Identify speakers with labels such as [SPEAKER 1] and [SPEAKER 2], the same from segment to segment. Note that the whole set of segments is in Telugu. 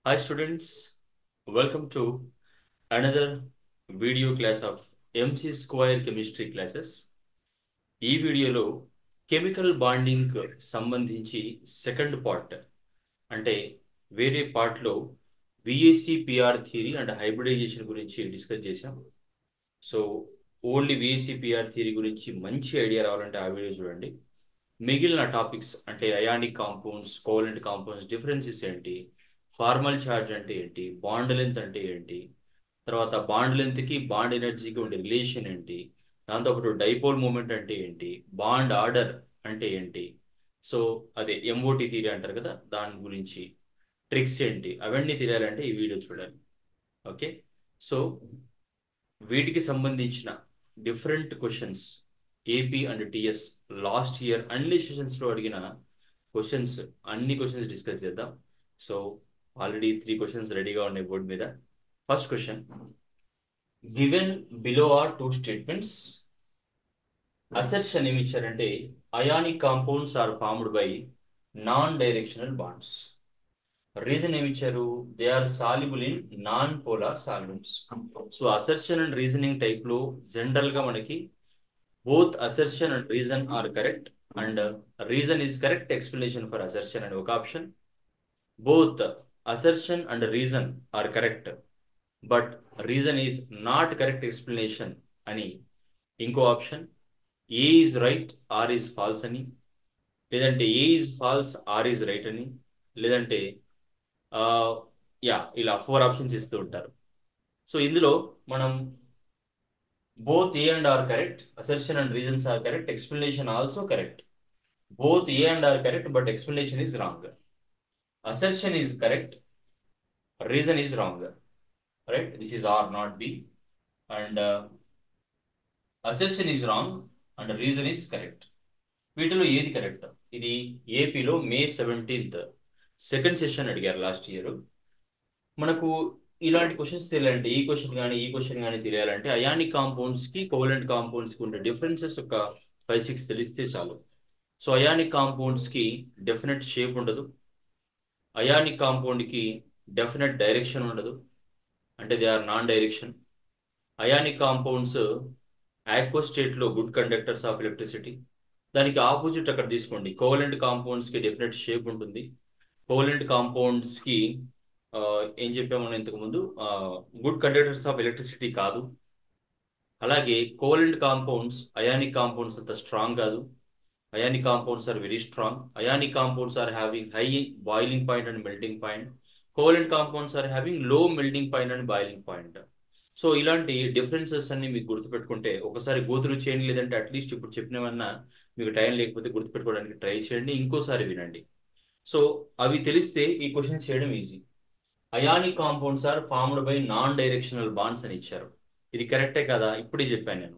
[SPEAKER 1] Hi students, welcome to another video class of MC Square Chemistry classes. ఈ వీడియోలో కెమికల్ బాండింగ్ సంబంధించి సెకండ్ పార్ట్ అంటే వేరే పార్ట్లో విఏసిపిఆర్ థియరీ అండ్ హైబ్రిడైజేషన్ గురించి డిస్కస్ చేశాం. సో ఓన్లీ విఏసిపిఆర్ థియరీ గురించి మంచి ఐడియా రావాలంటే ఆ వీడియో చూడండి. మిగిలిన టాపిక్స్ అంటే ionic compounds, covalent compounds differences ఏంటి, ఫార్మల్ ఛార్జ్ అంటే ఏంటి, బాండ్ లెంత్ అంటే ఏంటి, తర్వాత బాండ్ లెంత్కి బాండ్ ఎనర్జీకి ఉండే రిలేషన్ ఏంటి, దాంతోపాటు డైపోల్ మూమెంట్ అంటే ఏంటి, బాండ్ ఆర్డర్ అంటే ఏంటి, సో అదే ఎంఓటి థియరీ అంటారు కదా, దాని గురించి ట్రిక్స్ ఏంటి, అవన్నీ తెలియాలంటే ఈ వీడియో చూడాలి. ఓకే, సో వీటికి సంబంధించిన different questions AP and TS last year అన్ని సెషన్స్లో అడిగిన క్వశ్చన్స్, అన్ని క్వశ్చన్స్ డిస్కస్ చేద్దాం. సో ఆల్రెడీ 3 క్వశ్చన్స్ రెడీగా ఉన్నాయి బోర్డ్ మీద. First question, given below are 2 statements. Assertion ఏమి ఇచ్చారంటే ionic compounds are formed by non directional bonds. Reason ఏమి ఇచ్చారు, they are soluble in non polar solvents. So assertion and reasoning type లో జనరల్ గా మనకి both assertion and reason are correct and reason is correct explanation for assertion అని ఒక option, both assertion and reason are correct but reason is not correct explanation అని ఇంకో option, A is right R is false అని, లేదంటే A is false R is right అని, లేదంటే ఇలా 4 ఆప్షన్స్ ఇస్తూ ఉంటారు. సో ఇందులో మనం both A and R correct, assertion and reasons are correct, explanation also correct. Both A and R correct, but explanation is wrong. Assertion is correct, reason is wrong. Right? This is R, not B. And assertion is wrong and reason is correct. వీటిలో ఏది కరెక్ట్? ఇది ఏపీలో May 17th సెకండ్ సెషన్ అడిగారు లాస్ట్ ఇయర్. మనకు ఇలాంటి క్వశ్చన్స్ తెలియాలంటే ఈ క్వశ్చన్ కానీ తెలియాలంటే అయానిక్ కాంపౌండ్స్ కి కోవలెంట్ కాంపౌండ్స్ కి ఉండే డిఫరెన్సెస్ ఒక 5-6 తెలిస్తే చాలు. సో అయానిక్ కాంపౌండ్స్ కి డెఫినెట్ షేప్ ఉండదు, అయానిక్ కాంపౌండ్ కి డెఫినెట్ డైరెక్షన్ ఉండదు, అంటే they are non direction. Ionic compounds aqueous state లో గుడ్ కండక్టర్స్ ఆఫ్ ఎలక్ట్రిసిటీ. దానికి ఆపోజిట్ అక్కడ తీసుకోండి, కోవలెంట్ కాంపౌండ్స్ కి డెఫినెట్ షేప్ ఉంటుంది. కోవలెంట్ కాంపౌండ్స్ కి ఏం చెప్పాము ఇంతకు ముందు, గుడ్ కండక్టర్స్ ఆఫ్ ఎలక్ట్రిసిటీ కాదు. అలాగే కోవలెంట్ కాంపౌండ్స్ అయానిక్ కాంపౌండ్స్ అంత స్ట్రాంగ్ కాదు. Ionic compounds are very strong. Ionic compounds are having high boiling point and melting point. Covalent compounds are having low melting point and boiling point. So ఇలాంటి డిఫరెన్సెస్ అన్ని మీకు గుర్తుపెట్టుకుంటే ఒకసారి గోతురు చేయండి, లేదంటే అట్లీస్ట్ ఇప్పుడు చెప్పినవన్నా మీకు టైం లేకపోతే గుర్తుపెట్టుకోవడానికి ట్రై చేయండి, ఇంకోసారి వినండి. సో అవి తెలిస్తే ఈ క్వశ్చన్ చేయడం easy. Ionic compounds are formed by non directional bonds అని ఇచ్చారు. ఇది కరెక్టే కదా? ఇప్పుడే చెప్పాను నేను.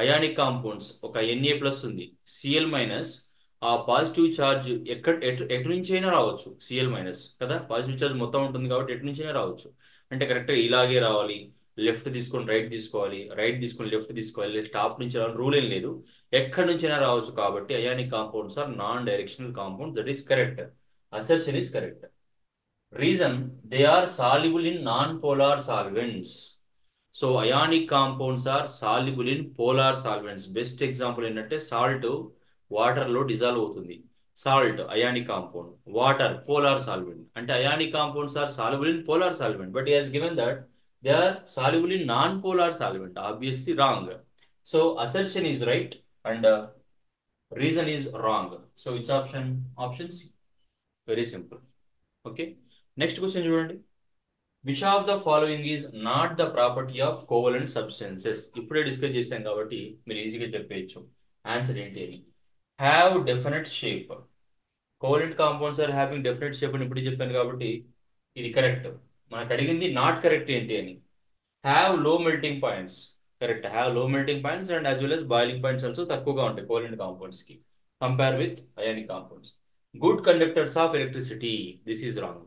[SPEAKER 1] అయానిక్ కాంపౌండ్స్ ఒక Na+ ఉంది, Cl- ఆ పాజిటివ్ ఛార్జ్ ఎటు నుంచి అయినా రావచ్చు. Cl- కదా, పాజిటివ్ ఛార్జ్ మొత్తం ఉంటుంది కాబట్టి ఎటు నుంచి అయినా రావచ్చు. అంటే కరెక్ట్గా ఇలాగే రావాలి, లెఫ్ట్ తీసుకొని రైట్ తీసుకోవాలి, రైట్ తీసుకొని లెఫ్ట్ తీసుకోవాలి, టాప్ నుంచి రావాలి, రూల్ ఏం లేదు, ఎక్కడి నుంచి అయినా రావచ్చు. కాబట్టి ionic compounds are non directional compound, that is correct. Assertion is correct. Reason, they are soluble in non-polar solvents. So ionic compounds are soluble in polar solvents. Best example ఏంటంటే సాల్ట్ వాటర్ లో డిజాల్వ్ అవుతుంది. Salt ionic compound, water polar solvent. అంటే ionic compounds are soluble in polar solvent, but he has given that they are soluble in non-polar solvent. Obviously wrong. So assertion is right and reason is wrong. So which option? Option C. Very simple. Okay. Next question చూడండి, which of the following is not the property of covalent substances. ఇప్పుడే డిస్కస్ చేశాం కాబట్టి మీరు ఈజీగా చెప్పేయచ్చు ఆన్సర్ ఏంటి అని. Have definite shape. Covalent compounds are having definite shape అని ఇప్పుడే చెప్పాను కాబట్టి ఇది కరెక్ట్. మనకు అడిగింది నాట్ కరెక్ట్ ఏంటి అని. Have low melting points, correct. Have low melting points and as well as boiling points also తక్కువగా ఉంటాయి కోవలెంట్ కాంపౌండ్స్ కి compare with ionic compounds. Good conductors of electricity, this is wrong.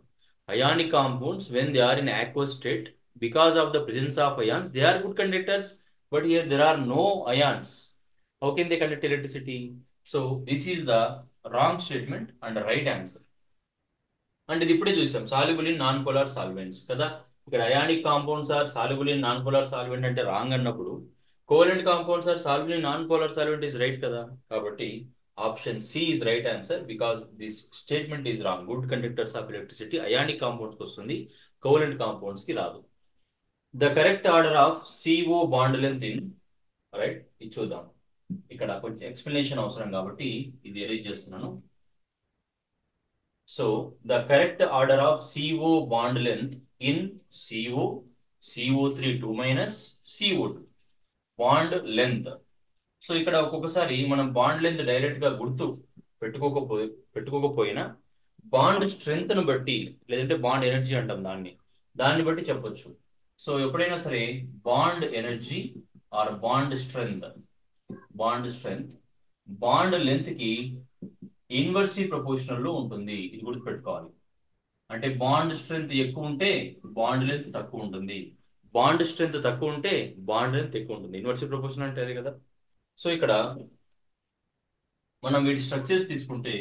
[SPEAKER 1] Ionic compounds, when they are in aqueous state, because of the presence of ions, they are good conductors. But here there are no ions. How can they conduct electricity? So this is the wrong statement and the right answer. అంటే ఇది ఇప్పుడే చూసాం, soluble in non polar solvents కదా. ఇక్కడ ionic compounds are soluble in non polar solvent అంటే రాంగ్ అన్నప్పుడు, covalent compounds are soluble in non polar solvent is right కదా. కాబట్టి option C is right answer, because this statement is wrong. Good conductors of electricity ionic compounds కి వస్తుంది, కోవలెంట్ కాంపౌండ్స్ కి రాదు. The correct order of CO bond length in, right, ఇది చూద్దాం. ఇక్కడ కొంచెం ఎక్స్ప్లెనేషన్ అవసరం కాబట్టి ఇది ఎరేజ్ చేస్తున్నాను. So the correct order of CO bond length in CO, CO3 2 minus CO2 bond length. So ఇక్కడ ఒక్కొక్కసారి మనం బాండ్ లెంత్ డైరెక్ట్ గా గుర్తు పెట్టుకోకపోయినా బాండ్ స్ట్రెంగ్త్ ను బట్టి, లేదంటే బాండ్ ఎనర్జీ అంటాం దాన్ని బట్టి చెప్పొచ్చు. సో ఎప్పుడైనా సరే bond energy or bond strength bond length కి ఇన్వర్స్లీ ప్రపోర్షనల్ లో ఉంటుంది, ఇది గుర్తుపెట్టుకోవాలి. అంటే బాండ్ స్ట్రెంగ్త్ ఎక్కువ ఉంటే బాండ్ లెంత్ తక్కువ ఉంటుంది, బాండ్ స్ట్రెంగ్త్ తక్కువ ఉంటే బాండ్ లెంత్ ఎక్కువ ఉంటుంది. ఇన్వర్స్లీ ప్రపోర్షనల్ అంటే అది కదా. సో ఇక్కడ మనం వీటి స్ట్రక్చర్స్ తీసుకుంటే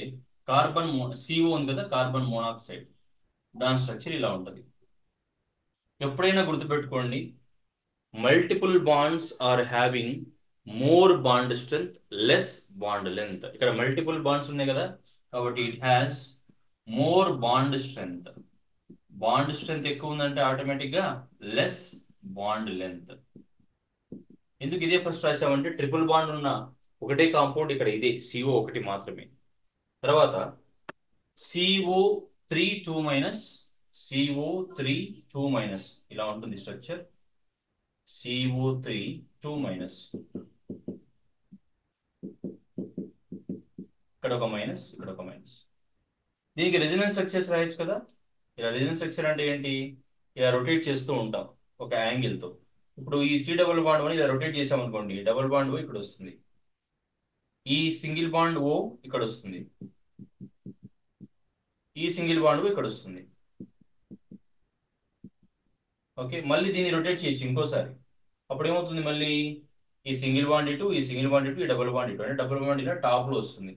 [SPEAKER 1] కార్బన్ CO ఉంది కదా, కార్బన్ మోనాక్సైడ్, దాని స్ట్రక్చర్ ఇలా ఉంటుంది. ఎప్పుడైనా గుర్తుపెట్టుకోండి, multiple bonds are having more bond strength less bond length. ఇక్కడ మల్టిపుల్ బాండ్స్ ఉన్నాయి కదా, కాబట్టి it has more bond strength. Bond strength ఎక్కువ ఉందంటే ఆటోమేటిక్ గా లెస్ బాండ్ లెంత్. ఎందుకు ఇదే ఫస్ట్ రాసామంటే ట్రిపుల్ బాండ్ ఉన్న ఒకటే కాంపౌండ్ ఇక్కడ ఇదే CO1 మాత్రమే. తర్వాత CO3 2 మైనస్, CO3 2 మైనస్ ఇలా ఉంటుంది స్ట్రక్చర్. CO3 2 మైనస్, ఇక్కడ ఒక మైనస్, ఇక్కడ ఒక మైనస్. దీనికి రెజొనెన్స్ స్ట్రక్చర్స్ రాయొచ్చు కదా. ఇలా రెజొనెన్స్ స్ట్రక్చర్ అంటే ఏంటి, ఇలా రొటేట్ చేస్తూ ఉంటాం ఒక యాంగిల్ తో. ఇప్పుడు ఈ C డబుల్ బాండ్ అని ఇలా రొటేట్ చేసాం అనుకోండి, డబుల్ బాండ్ O ఇక్కడ వస్తుంది, ఈ సింగిల్ బాండ్ O ఇక్కడ వస్తుంది, ఈ సింగిల్ బాండ్ O ఇక్కడ వస్తుంది. ఓకే, మళ్ళీ దీన్ని రొటేట్ చేయొచ్చు ఇంకోసారి. అప్పుడు ఏమవుతుంది, మళ్ళీ ఈ సింగిల్ బాండ్ ఇటు, ఈ సింగిల్ బాండ్ ఇటు, ఈ డబుల్ బాండ్ ఇటు, అంటే డబుల్ బాండ్ ఇలా టాప్ లో వస్తుంది,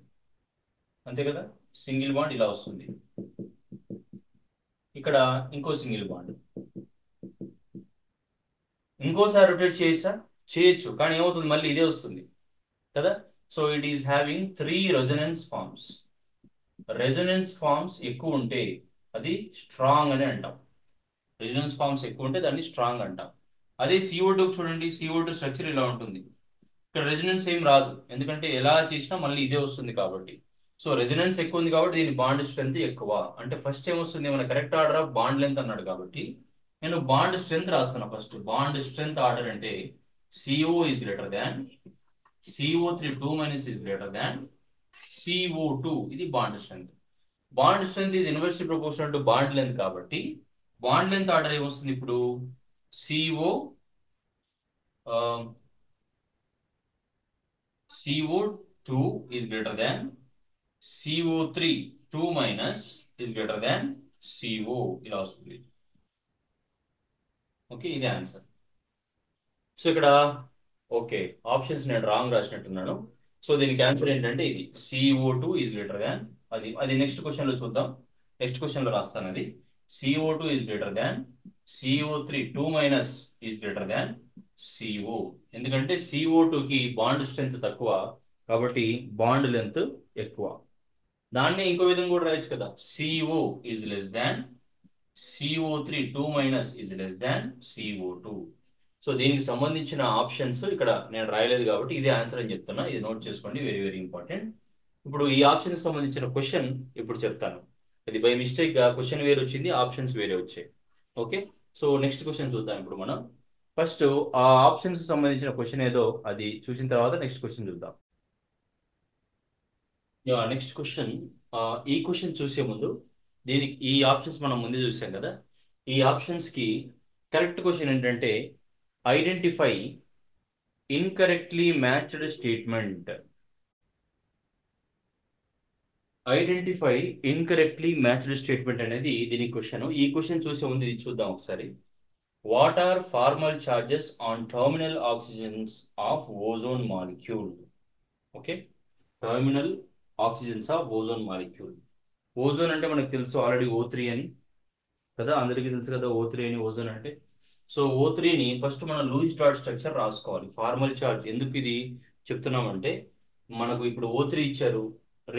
[SPEAKER 1] అంతే కదా. సింగిల్ బాండ్ ఇలా వస్తుంది, ఇక్కడ ఇంకో సింగిల్ బాండ్. ఇంకోసారి రొటేట్ చేయొచ్చా, చేయొచ్చు, కానీ ఏమవుతుంది, మళ్ళీ ఇదే వస్తుంది కదా. So it is having 3 resonance forms. Resonance forms ఎక్కువ ఉంటే అది స్ట్రాంగ్ అని అంటాం. రెజొనెన్స్ ఫార్మ్స్ ఎక్కువ ఉంటే దాన్ని స్ట్రాంగ్ అంటాం. అదే CO2 చూడండి, CO2 స్ట్రక్చర్ ఇలా ఉంటుంది. ఇక్కడ రెజొనెన్స్ ఏం రాదు, ఎందుకంటే ఎలా చేసినా మళ్ళీ ఇదే వస్తుంది కాబట్టి. సో రెజొనెన్స్ ఎక్కువ ఉంది కాబట్టి దీని బాండ్ స్ట్రెంత్ ఎక్కువ. అంటే ఫస్ట్ ఏమొస్తుంది, మన correct order of bond length అన్నాడు కాబట్టి నేను బాండ్ స్ట్రెంత్ రాస్తున్నా. ఫస్ట్ బాండ్ స్ట్రెంత్ ఆర్డర్ అంటే CO is greater than CO3 2 minus is greater than CO2, ఇది bond strength. Bond strength is inversely proportional to bond length కాబట్టి బాండ్ లెంత్ ఆర్డర్ ఏమొస్తుంది ఇప్పుడు, CO2 is greater than CO3 2 minus is greater than CO, ఇలా వస్తుంది. ఓకే, ఇదే ఆన్సర్. సో ఇక్కడ ఓకే, ఆప్షన్స్ నేను రాంగ్ రాసినట్టున్నాను. సో దీనికి ఆన్సర్ ఏంటంటే ఇది CO2 ఈజ్ గ్రేటర్ దాన్, అది నెక్స్ట్ క్వశ్చన్ లో చూద్దాం. నెక్స్ట్ క్వశ్చన్ లో రాస్తాను అది. CO2 is greater than CO3 2 minus is greater than CO, ఎందుకంటే CO2 కి బాండ్ స్ట్రెంత్ తక్కువ కాబట్టి బాండ్ లెంత్ ఎక్కువ. దాన్ని ఇంకో విధంగా కూడా రాయొచ్చు కదా, CO is less than CO3 2 minus is less than CO2. So దీనికి సంబంధించిన ఆప్షన్స్ ఇక్కడ నేను రాయలేదు కాబట్టి ఇదే ఆన్సర్ అని చెప్తున్నా, ఇది నోట్ చేసుకోండి, వెరీ వెరీ ఇంపార్టెంట్. ఇప్పుడు ఈ ఆప్షన్స్ సంబంధించిన క్వశ్చన్ ఇప్పుడు చెప్తాను. ఇది బై మిస్టేక్ గా క్వశ్చన్ వేరే వచ్చింది, ఆప్షన్స్ వేరే వచ్చాయి. ఓకే, సో నెక్స్ట్ క్వశ్చన్ చూద్దాం. ఇప్పుడు మనం ఫస్ట్ ఆ ఆప్షన్స్ సంబంధించిన క్వశ్చన్ ఏదో అది చూసిన తర్వాత నెక్స్ట్ క్వశ్చన్ చూద్దాం. నెక్స్ట్ క్వశ్చన్, ఈ క్వశ్చన్ చూసే ముందు దీనికి ఈ ఆప్షన్స్ మనం ముందే చూసాం కదా, ఈ ఆప్షన్స్ కి కరెక్ట్ క్వశ్చన్ ఏంటంటే identify incorrectly matched statement. Identify incorrectly matched statement అనేది దీని క్వశ్చన్. ఈ క్వశ్చన్ చూసే ముందు ఇది చూద్దాం ఒకసారి. What are formal charges on terminal oxygens of ozone molecule. Okay, terminal oxygens of ozone molecule. Ozone అంటే మనకు తెలుసు ఆల్రెడీ O3 అని కదా, అందరికీ తెలుసు కదా O3 అని ఓజోన్ అంటే. సో O3ని ఫస్ట్ మనం లూయిస్ డాట్ స్ట్రక్చర్ రాసుకోవాలి. ఫార్మల్ చార్జ్ ఎందుకు ఇది చెప్తున్నామంటే, మనకు ఇప్పుడు O3 ఇచ్చారు,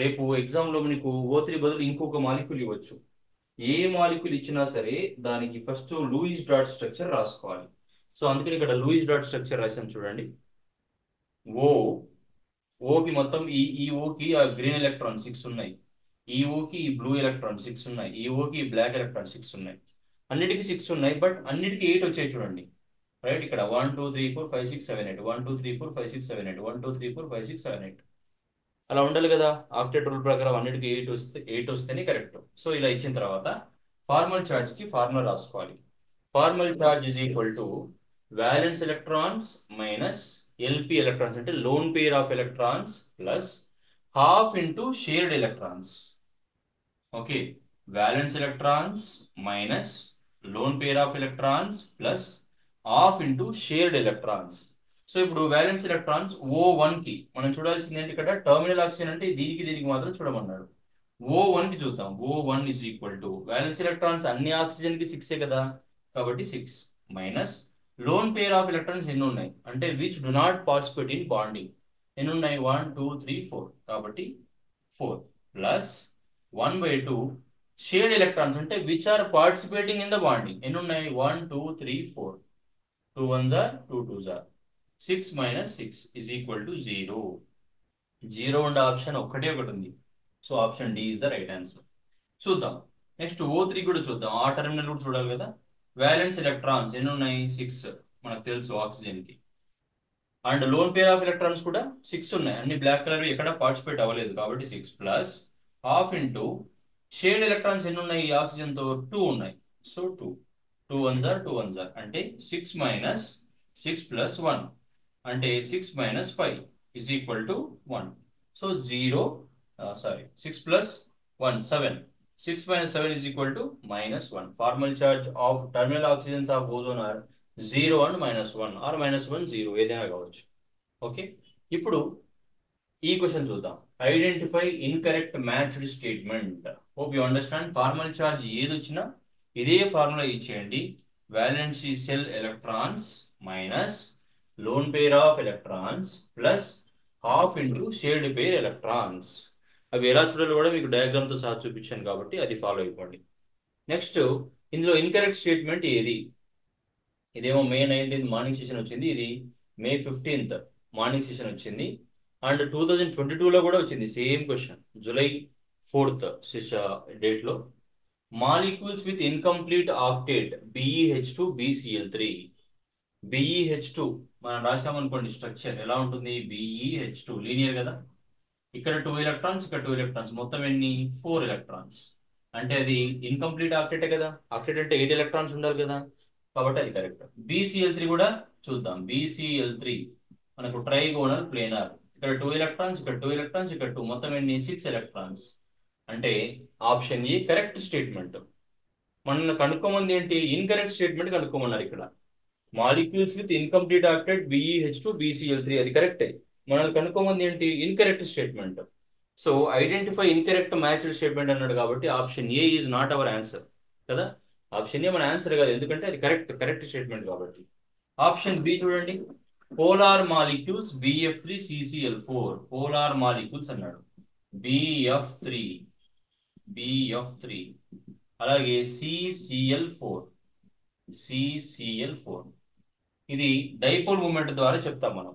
[SPEAKER 1] రేపు ఎగ్జామ్లో మీకు O3 బదులు ఇంకొక మాలిక్యూల్ ఇవ్వచ్చు. ఏ మాలిక్యూల్ ఇచ్చినా సరే దానికి ఫస్ట్ లూయిస్ డాట్ స్ట్రక్చర్ రాసుకోవాలి. సో అందుకని ఇక్కడ లూయిస్ డాట్ స్ట్రక్చర్ రాశాను చూడండి. ఓ ఓకి మొత్తం ఈ ఓకి ఆ గ్రీన్ ఎలక్ట్రాన్ 6 ఉన్నాయి, ఈ ఓకి ఈ బ్లూ ఎలక్ట్రాన్ 6 ఉన్నాయి, ఈ ఓకి ఈ బ్లాక్ ఎలక్ట్రాన్ 6 ఉన్నాయి. అన్నిటికీ 6 ఉన్నాయి, బట్ అన్నిటికీ 8 వచ్చాయి చూడండి. రైట్, ఇక్కడ 1 2 3 4 5 6 7 8 1 2 3 4 5 6 7 8 1 2 3 4 5 6 7 8 అలా ఉండాలి కదా. ఆక్టేట్ రూల్ ప్రకారం అన్నిటికీ 8 వస్తేనే కరెక్ట్. సో ఇలా ఇచ్చిన తర్వాత ఫార్మల్ చార్జ్ కి ఫార్ములా రాసుకోవాలి. Formal charge is equal to valence electrons minus LP electrons అంటే lone pair of electrons plus half into shared electrons. Okay, valence electrons minus lone pair of electrons plus half into shared electrons. So ఇప్పుడు valence electrons O1 కి మనం చూడాల్సింది ఏంటి, ఇక్కడ టర్మినల్ ఆక్సిజన్ అంటే దీనికి దీనికి మాత్రం చూడమన్నాడు. O1 కి చూద్దాం. O1 is equal to valence electrons అన్ని ఆక్సిజన్ కి 6 కదా, కాబట్టి 6 minus lone pair of electrons ఎన్ని ఉన్నాయి అంటే which do not participate in bonding. ఎన్ని ఉన్నాయి, 1 2 3 4, కాబట్టి 4 ప్లస్ 1/2 షేడ్ ఎలక్ట్రాన్స్ అంటే which are participating in the bonding. ఎన్ని ఉన్నాయి, 1 2 3 4, 2 1s are 2 2s are 6 minus 6 is equal to 0. 0 ఉండే ఆప్షన్ ఒకటే ఒకటి ఉంది. So option D is the right answer. చూద్దాం నెక్స్ట్ O3 కూడా చూద్దాం. ఆ టర్మినల్ కూడా చూడాలి కదా. వ్యాలెన్స్ ఎలక్ట్రాన్స్ ఎన్ని ఉన్నాయి, 6 మనకు తెలుసు ఆక్సిజన్ కి. And loan pair of electrons కూడా 6 ఉన్నాయి, అన్ని బ్లాక్ కలర్ ఎక్కడ పార్టిసిపేట్ అవ్వలేదు కాబట్టి 6 plus half into shade electrons ఎన్ని ఉన్నాయి ఈ ఆక్సిజన్ తో 2 ఉన్నాయి. So 2 2 1s are 2 1s are అంటే 6 మైనస్ 6 ప్లస్ 1 అంటే 6 minus 5 is equal to 1. So 0 6 plus 1 7, 6 minus 7 is equal to minus 1. Formal charge of terminal oxygens of ozone are 0 and minus 1 or minus 1 0 ఏదైనా కావచ్చు. ఓకే, ఇప్పుడు ఈ క్వశ్చన్ చూద్దాం. Identify incorrect matched statement. Hope you understand. Formal charge ఏది వచ్చినా ఇదే ఫార్ములా ఇచ్చేయండి. Valency cell electrons minus lone pair of electrons plus half into shared pair electrons. అవి ఎలా చూడాలో కూడా మీకు డయాగ్రామ్ తో సహా చూపించాను కాబట్టి అది ఫాలో అయిపోండి. నెక్స్ట్ ఇందులో ఇన్కరెక్ట్ స్టేట్మెంట్ ఏది, ఇదేమో May 19th మార్నింగ్ సెషన్ వచ్చింది, ఇది May 15th మార్నింగ్ సెషన్ వచ్చింది. అండ్ 2022లో కూడా వచ్చింది same question, July 4th date లో. Molecules with incomplete octet BeH2 BCl3. BeH2 మనం రాసామనుకోండి, స్ట్రక్చర్ ఎలా ఉంటుంది, BeH2 లీనియర్ కదా, ఇక్కడ 2 ఎలక్ట్రాన్స్, ఇక్కడ 2 ఎలక్ట్రాన్స్, మొత్తం ఎన్ని 4 ఎలక్ట్రాన్స్. అంటే అది ఇన్కంప్లీట్ ఆక్టేటే కదా, ఆక్టేట్ అంటే 8 ఎలక్ట్రాన్స్ ఉండాలి కదా, కాబట్టి అది కరెక్ట్. BCl3 కూడా చూద్దాం. BCl3 మనకు ట్రైగోనల్ ప్లేనార్, ఇక్కడ 2 ఎలక్ట్రాన్స్, ఇక్కడ 2 ఎలక్ట్రాన్స్, ఇక్కడ 2, మొత్తం ఎన్ని 6 ఎలక్ట్రాన్స్. అంటే ఆప్షన్ ఏ కరెక్ట్ స్టేట్మెంట్. మనల్ని కనుక్కోమంది ఏంటి, ఇన్కరెక్ట్ స్టేట్మెంట్ కనుక్కోమన్నారు. ఇక్కడ molecules with incomplete octet BeH2 BCl3 అది కరెక్టే. మనల్ని కనుక్కోమంది ఏంటి, incorrect statement. So identify incorrect matched statement అన్నాడు కాబట్టి option A is not our answer కదా. ఆప్షన్ ఏ మన ఆన్సర్ కాదు, ఎందుకంటే అది కరెక్ట్ స్టేట్మెంట్ కాబట్టి. ఆప్షన్ బి చూడండి, polar molecules BF3CCl4. Polar molecules అన్నాడు, BF3 అలాగే CCl4. ఇది డైపోల్ మూమెంట్ ద్వారా చెప్తాం మనం.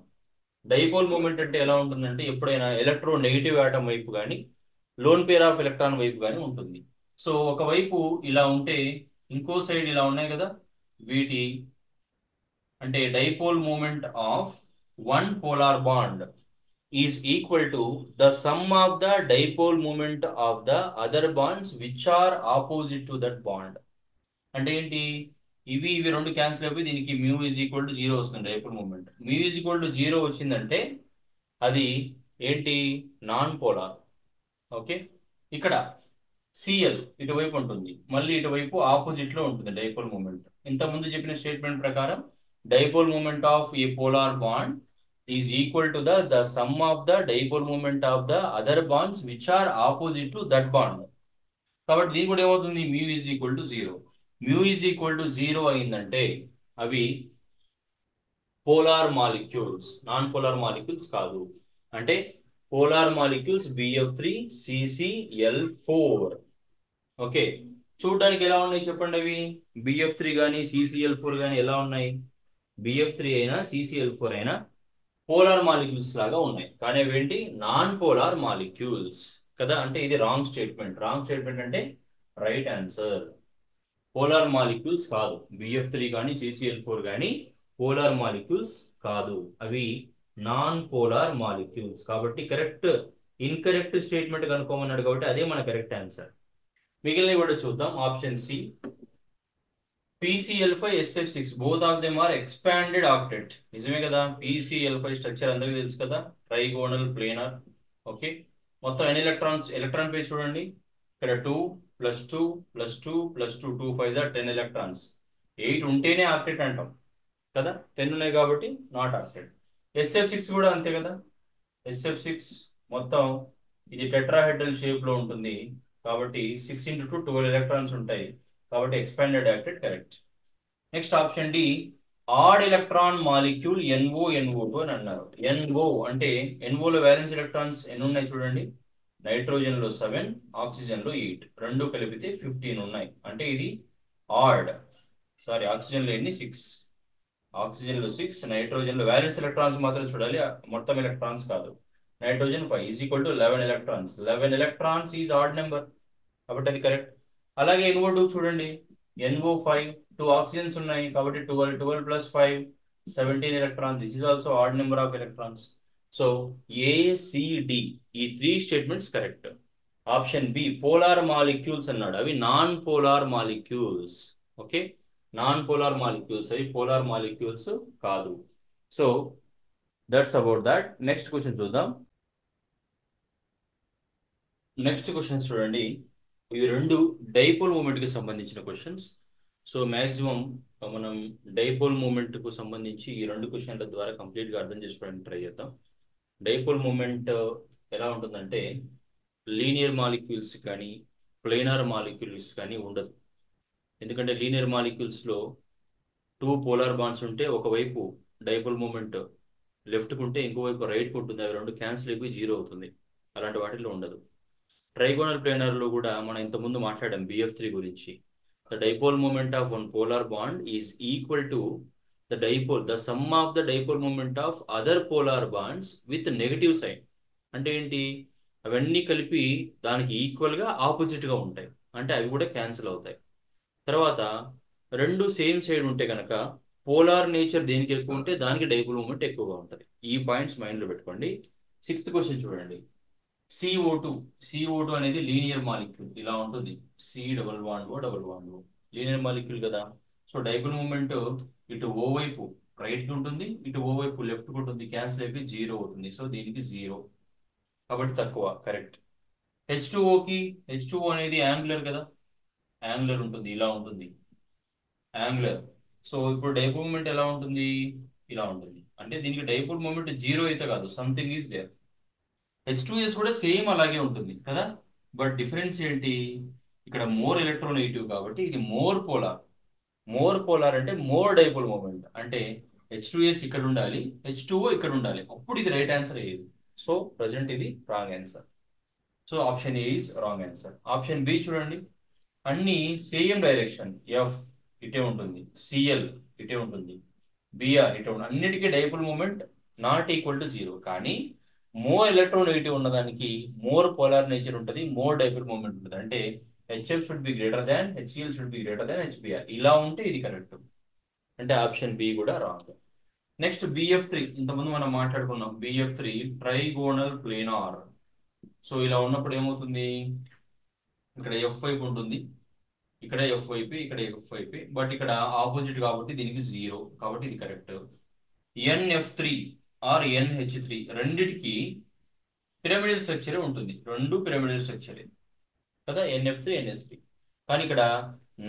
[SPEAKER 1] డైపోల్ మూమెంట్ అంటే ఎలా ఉంటుందంటే, ఎప్పుడైనా ఎలక్ట్రో నెగిటివ్ ఆటమ్ వైపు కానీ లోన్ పేర్ ఆఫ్ ఎలక్ట్రాన్ వైపు కానీ ఉంటుంది. సో ఒకవైపు ఇలా ఉంటే ఇంకో సైడ్ ఇలా ఉన్నాయి కదా, వీటి అంటే dipole moment of one polar bond is equal to the sum of the dipole moment of the other bonds which are opposite to that bond. అంటే ఏంటి, ఇవి రెండు క్యాన్సిల్ అయిపోయి దీనికి μ ఈజ్ ఈక్వల్ టు 0 వస్తుంది. Dipole moment μ is equal to 0 వచ్చిందంటే అది ఏంటి, నాన్ పోలార్. ఓకే, ఇక్కడ Cl ఇటువైపు ఉంటుంది, మళ్ళీ ఇటువైపు ఆపోజిట్ లో ఉంటుంది డైపోల్ మూమెంట్. ఇంతకుముందు చెప్పిన స్టేట్మెంట్ ప్రకారం dipole moment of a polar bond is equal to the sum of the dipole moment of the other bonds which are opposite to that bond. కాబట్టి దీని కూడా ఏమవుతుంది, mu is equal to zero. Mu is equal to zero అయిందంటే అవి polar molecules, non polar molecules కాదు. అంటే polar molecules BF3 CCl4. Okay, చూడడానికి ఎలా ఉన్నాయి చెప్పండి అవి. BF3 కానీ CCl4 కానీ ఎలా ఉన్నాయి? BF3 అయినా CCl4 అయినా పోలార్ మాలిక్యూల్స్ లాగా ఉన్నాయి, కానీ అవి ఏంటి, నాన్ పోలార్ మాలిక్యూల్స్ కదా. అంటే ఇది రాంగ్ స్టేట్మెంట్. రాంగ్ స్టేట్మెంట్ అంటే రైట్ ఆన్సర్. పోలార్ మాలిక్యూల్స్ కాదు, BF3 కానీ CCl4 కానీ పోలార్ మాలిక్యూల్స్ కాదు, అవి నాన్ పోలార్ మాలిక్యూల్స్. కాబట్టి కరెక్ట్, ఇన్కరెక్ట్ స్టేట్మెంట్ కనుక్కోమన్నాడు కాబట్టి అదే మన కరెక్ట్ ఆన్సర్. మిగిలినవి కూడా చూద్దాం. Option C, PCl5 SF6 both of them are expanded octet. నిజమే కదా, PCl5 స్ట్రక్చర్ అందరికీ తెలుసు కదా, ట్రైగోనల్ ప్లేనర్. ఓకే, మొత్తం ఎన్ని ఎలక్ట్రాన్స్, ఎలక్ట్రాన్ పేర్ చూడండి, ఇక్కడ 2 + 2 + 2 + 2 2 5 10 ఎలక్ట్రాన్స్. 8 ఉంటేనే ఆక్టెట్ అంటాం కదా, 10 ఉన్నాయి కాబట్టి నాట్ ఆక్టెట్. SF6 కూడా అంతే కదా, SF6 మొత్తం ఇది టెట్రాహెడ్రల్ షేప్ లో ఉంటుంది కాబట్టి 6 × 2 12 ఎలక్ట్రాన్స్ ఉంటాయి కాబట్టి expanded octet correct. Next option D, odd electron molecule NO NO2 అని అన్నారు. NO అంటే NO లో వ్యాలెన్స్ ఎలక్ట్రాన్స్ ఎన్ని ఉన్నాయి చూడండి, నైట్రోజన్ లో 7, ఆక్సిజన్ లో 8, రెండు కలిపితే 15 ఉన్నాయి. అంటే ఇది ఆడ్. సారీ, ఆక్సిజన్ లో ఎన్ని, 6, ఆక్సిజన్ లో 6, నైట్రోజన్ లో వ్యాలెన్స్ ఎలక్ట్రాన్స్ మాత్రం చూడాలి, మొత్తం ఎలక్ట్రాన్స్ కాదు. Nitrogen 5 = 11 electrons. 11 electrons is odd number కాబట్టి అది కరెక్ట్. అలాగే NO2 చూడండి, NO5 2 ఆక్సిజన్స్ ఉన్నాయి కాబట్టి 12 12 + 5 17 electrons. This is also odd number of electrons. So ACD ఈ 3 statements correct. Option B, polar molecules అన్నాడు, అవి non polar molecules. Okay, non polar molecules, అవి పోలార్ మాలిక్యూల్స్ కాదు. So that's about that. Next question చూద్దాం. నెక్స్ట్ క్వశ్చన్స్ చూడండి, ఇవి రెండు డైపోల్ మూమెంట్ కి సంబంధించిన క్వశ్చన్స్. సో మాక్సిమం మనం డైపోల్ మూమెంట్ కు సంబంధించి ఈ రెండు క్వశ్చన్ల ద్వారా కంప్లీట్ గా అర్థం చేసుకోవడానికి ట్రై చేద్దాం. డైపోల్ మూమెంట్ ఎలా ఉంటుందంటే, లీనియర్ మాలిక్యూల్స్ కానీ ప్లేనార్ మాలిక్యూల్స్ కానీ ఉండదు. ఎందుకంటే లీనియర్ మాలిక్యూల్స్ లో 2 పోలార్ బాండ్స్ ఉంటే ఒకవైపు డైపోల్ మూమెంట్ లెఫ్ట్కి ఉంటే ఇంకోవైపు రైట్కి ఉంటుంది, అవి రెండు క్యాన్సిల్ అయిపోయి 0 అవుతుంది. అలాంటి వాటిల్లో ఉండదు. ట్రైగోనల్ ప్లేనర్ లో కూడా మనం ఇంతకుముందు మాట్లాడాం BF3 గురించి. The dipole moment of one polar bond is equal to the sum of the dipole moment of other polar bonds with negative sign. అంటే ఏంటి, అవన్నీ కలిపి దానికి ఈక్వల్ గా ఆపోజిట్ గా ఉంటాయి, అంటే అవి కూడా క్యాన్సిల్ అవుతాయి. తర్వాత రెండు సేమ్ సైడ్ ఉంటే కనుక పోలార్ నేచర్ దేనికి ఎక్కువ ఉంటే దానికి డైపోల్ మూమెంట్ ఎక్కువగా ఉంటుంది. ఈ పాయింట్స్ మైండ్ లో పెట్టుకోండి. 6th క్వశ్చన్ చూడండి, CO2 అనేది లీనియర్ మాలిక్యూల్, ఇలా ఉంటుంది, C++O లీనియర్ మాలిక్యూల్ కదా. సో డైపోల్ మూమెంట్ ఇటు ఓ వైపు రైట్ కి ఉంటుంది, ఇటు ఓ వైపు లెఫ్ట్ కి ఉంటుంది, క్యాన్సిల్ అయిపోయి 0 అవుతుంది. సో దీనికి 0 కాబట్టి తక్కువ, కరెక్ట్. H2O అనేది యాంగులర్ కదా, యాంగులర్ ఉంటుంది, ఇలా ఉంటుంది యాంగులర్. సో ఇప్పుడు డైపోల్ మూమెంట్ ఎలా ఉంటుంది, ఇలా ఉంటుంది. అంటే దీనికి డైపోల్ మూమెంట్ 0 అయితే కాదు, సంథింగ్ ఈస్ దేర్. H2S కూడా సేమ్ అలాగే ఉంటుంది కదా, బట్ డిఫరెన్స్ ఏంటి, ఇక్కడ మోర్ ఎలక్ట్రోనెగేటివ్ కాబట్టి ఇది మోర్ పోలార్. మోర్ పోలార్ అంటే మోర్ డైపోల్ మూమెంట్, అంటే H2S ఇక్కడ ఉండాలి, H2O ఇక్కడ ఉండాలి, అప్పుడు ఇది రైట్ ఆన్సర్ అయ్యేది. సో ప్రజెంట్ ఇది wrong answer. So option A is wrong answer. Option B చూడండి, అన్ని సేమ్ డైరెక్షన్, ఎఫ్ ఇటే ఉంటుంది, Cl ఇటే ఉంటుంది, Br ఇటే ఉంటుంది, అన్నిటికీ dipole moment not equal to 0. కానీ మోర్ ఎలక్ట్రోనెగేటివ్ ఉన్నదానికి మోర్ పోలార్ నేచర్ ఉంటుంది, మోర్ డైపోల్ మూమెంట్ ఉంటుంది. అంటే HF should be greater than HCl should be greater than HBr. ఇలా ఉంటే ఇది కరెక్ట్. అంటే ఆప్షన్ బి కూడా రాంగ్. నెక్స్ట్ BF3, ఇంతకుముందు మనం మాట్లాడుకున్నాం BF3 ట్రైగోనల్ ప్లేనార్. సో ఇలా ఉన్నప్పుడు ఏమవుతుంది, ఇక్కడ F వైపు ఉంటుంది, ఇక్కడ F వైపు, ఇక్కడ F వైపు, బట్ ఇక్కడ ఆపోజిట్ కాబట్టి దీనికి 0 కాబట్టి ఇది కరెక్ట్. NF3 ఆర్ NH3 రెండిటికి పిరమిడల్ స్ట్రక్చరే ఉంటుంది, రెండు పిరమిడల్ స్ట్రక్చరే కదా, NF3 NH3. కానీ ఇక్కడ